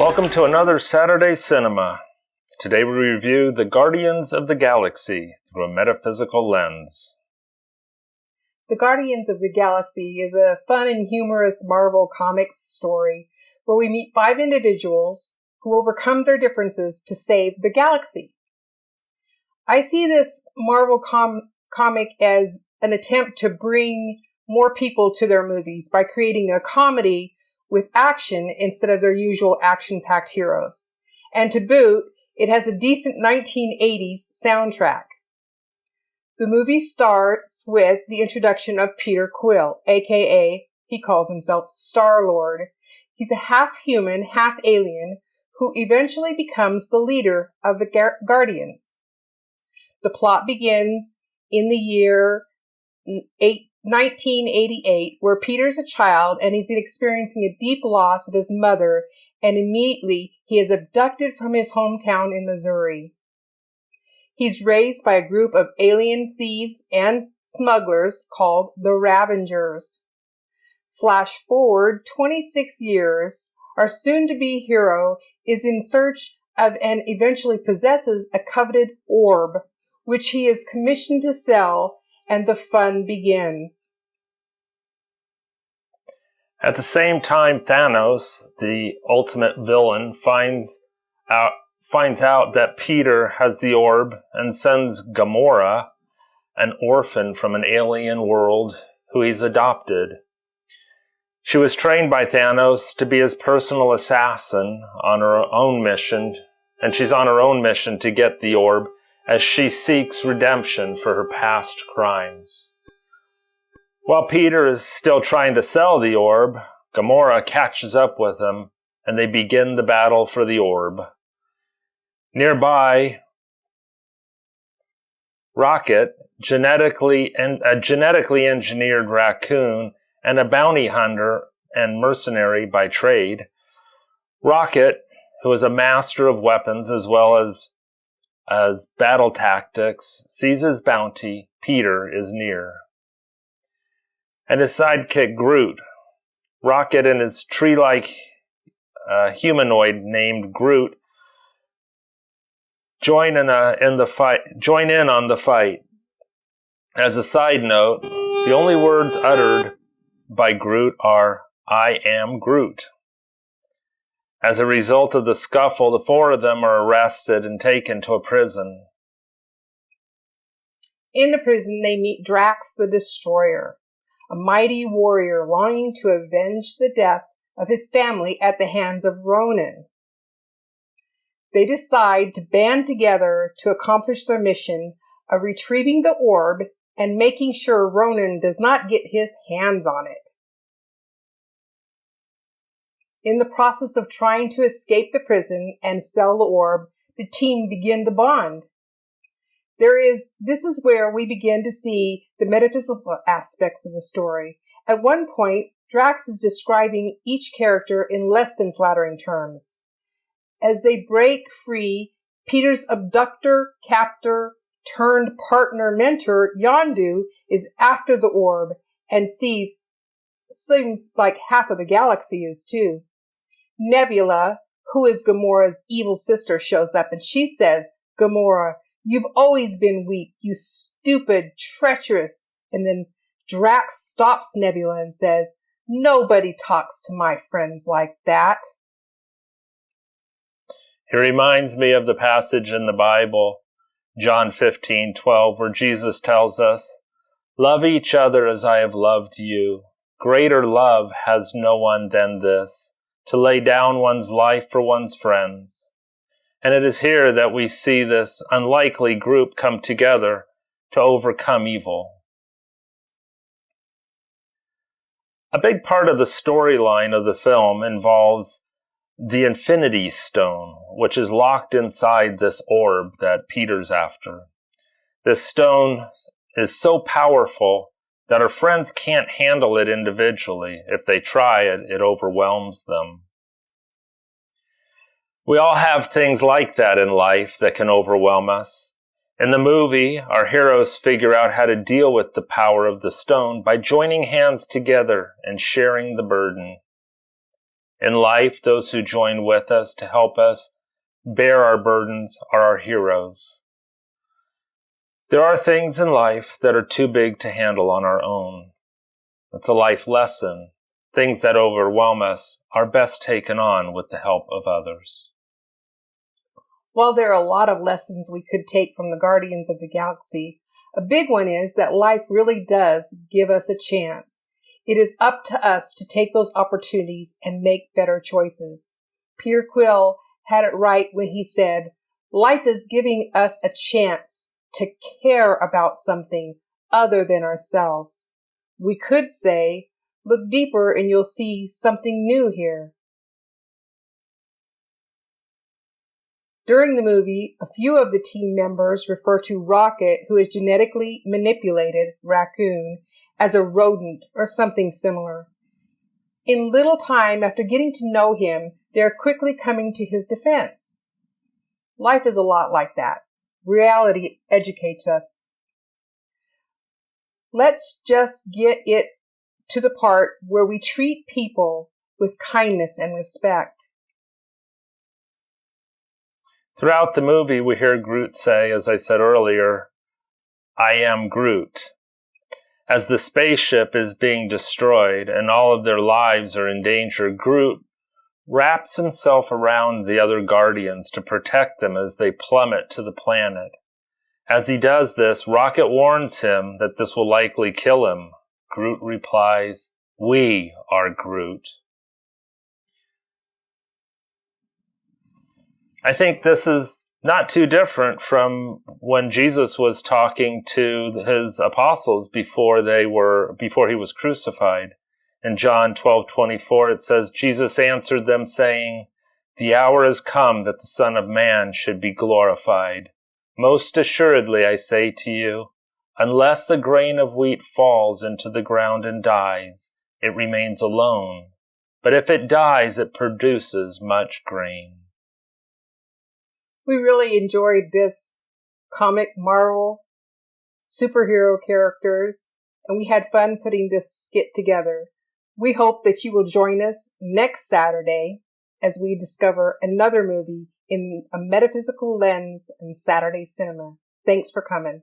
Welcome to another Saturday Cinema. Today we review The Guardians of the Galaxy through a metaphysical lens. The Guardians of the Galaxy is a fun and humorous Marvel Comics story where we meet 5 individuals who overcome their differences to save the galaxy. I see this Marvel comic as an attempt to bring more people to their movies by creating a comedy with action instead of their usual action-packed heroes. And to boot, it has a decent 1980s soundtrack. The movie starts with the introduction of Peter Quill, aka he calls himself Star-Lord. He's a half-human, half-alien who eventually becomes the leader of the Guardians. The plot begins in the year 1988, where Peter's a child and he's experiencing a deep loss of his mother, and immediately he is abducted from his hometown in Missouri. He's raised by a group of alien thieves and smugglers called the Ravengers. Flash forward 26 years, our soon-to-be hero is in search of and eventually possesses a coveted orb, which he is commissioned to sell, and the fun begins. At the same time, Thanos, the ultimate villain, finds out that Peter has the orb and sends Gamora, an orphan from an alien world who he's adopted. She was trained by Thanos to be his personal assassin on her own mission, and she's on her own mission to get the orb as she seeks redemption for her past crimes. While Peter is still trying to sell the orb, Gamora catches up with him, and they begin the battle for the orb. Nearby, Rocket, a genetically engineered raccoon, and a bounty hunter and mercenary by trade. Rocket, who is a master of weapons as well as battle tactics, sees his bounty, Peter, is near. And his sidekick, Groot. Rocket and his tree-like humanoid named Groot join in on the fight. As a side note, the only words uttered by Groot are, "I am Groot." As a result of the scuffle, the 4 of them are arrested and taken to a prison. In the prison, they meet Drax the Destroyer, a mighty warrior longing to avenge the death of his family at the hands of Ronan. They decide to band together to accomplish their mission of retrieving the orb and making sure Ronan does not get his hands on it. In the process of trying to escape the prison and sell the orb, the team begin to bond. This is where we begin to see the metaphysical aspects of the story. At one point, Drax is describing each character in less than flattering terms. As they break free, Peter's abductor, captor, turned partner mentor, Yondu, is after the orb and seems like half of the galaxy is too. Nebula, who is Gamora's evil sister, shows up and she says, "Gamora, you've always been weak, you stupid, treacherous." And then Drax stops Nebula and says, "Nobody talks to my friends like that." It reminds me of the passage in the Bible, John 15:12, where Jesus tells us, "Love each other as I have loved you. Greater love has no one than this, to lay down one's life for one's friends." And it is here that we see this unlikely group come together to overcome evil. A big part of the storyline of the film involves the Infinity Stone, which is locked inside this orb that Peter's after. This stone is so powerful that our friends can't handle it individually. If they try it, it overwhelms them. We all have things like that in life that can overwhelm us. In the movie, our heroes figure out how to deal with the power of the stone by joining hands together and sharing the burden. In life, those who join with us to help us bear our burdens are our heroes. There are things in life that are too big to handle on our own. It's a life lesson. Things that overwhelm us are best taken on with the help of others. While there are a lot of lessons we could take from the Guardians of the Galaxy, a big one is that life really does give us a chance. It is up to us to take those opportunities and make better choices. Peter Quill had it right when he said, life is giving us a chance to care about something other than ourselves. We could say, look deeper and you'll see something new here. During the movie, a few of the team members refer to Rocket, who is genetically manipulated, Raccoon, as a rodent or something similar. In little time after getting to know him, they are quickly coming to his defense. Life is a lot like that. Reality educates us. Let's just get it to the part where we treat people with kindness and respect. Throughout the movie, we hear Groot say, as I said earlier, I am Groot. As the spaceship is being destroyed and all of their lives are in danger, Groot wraps himself around the other Guardians to protect them as they plummet to the planet. As he does this, Rocket warns him that this will likely kill him. Groot replies, we are Groot. I think this is not too different from when Jesus was talking to his apostles before he was crucified. In John 12:24, it says, Jesus answered them saying, the hour has come that the Son of Man should be glorified. Most assuredly, I say to you, unless a grain of wheat falls into the ground and dies, it remains alone. But if it dies, it produces much grain. We really enjoyed this comic Marvel superhero characters, and we had fun putting this skit together. We hope that you will join us next Saturday as we discover another movie in a metaphysical lens in Saturday cinema. Thanks for coming.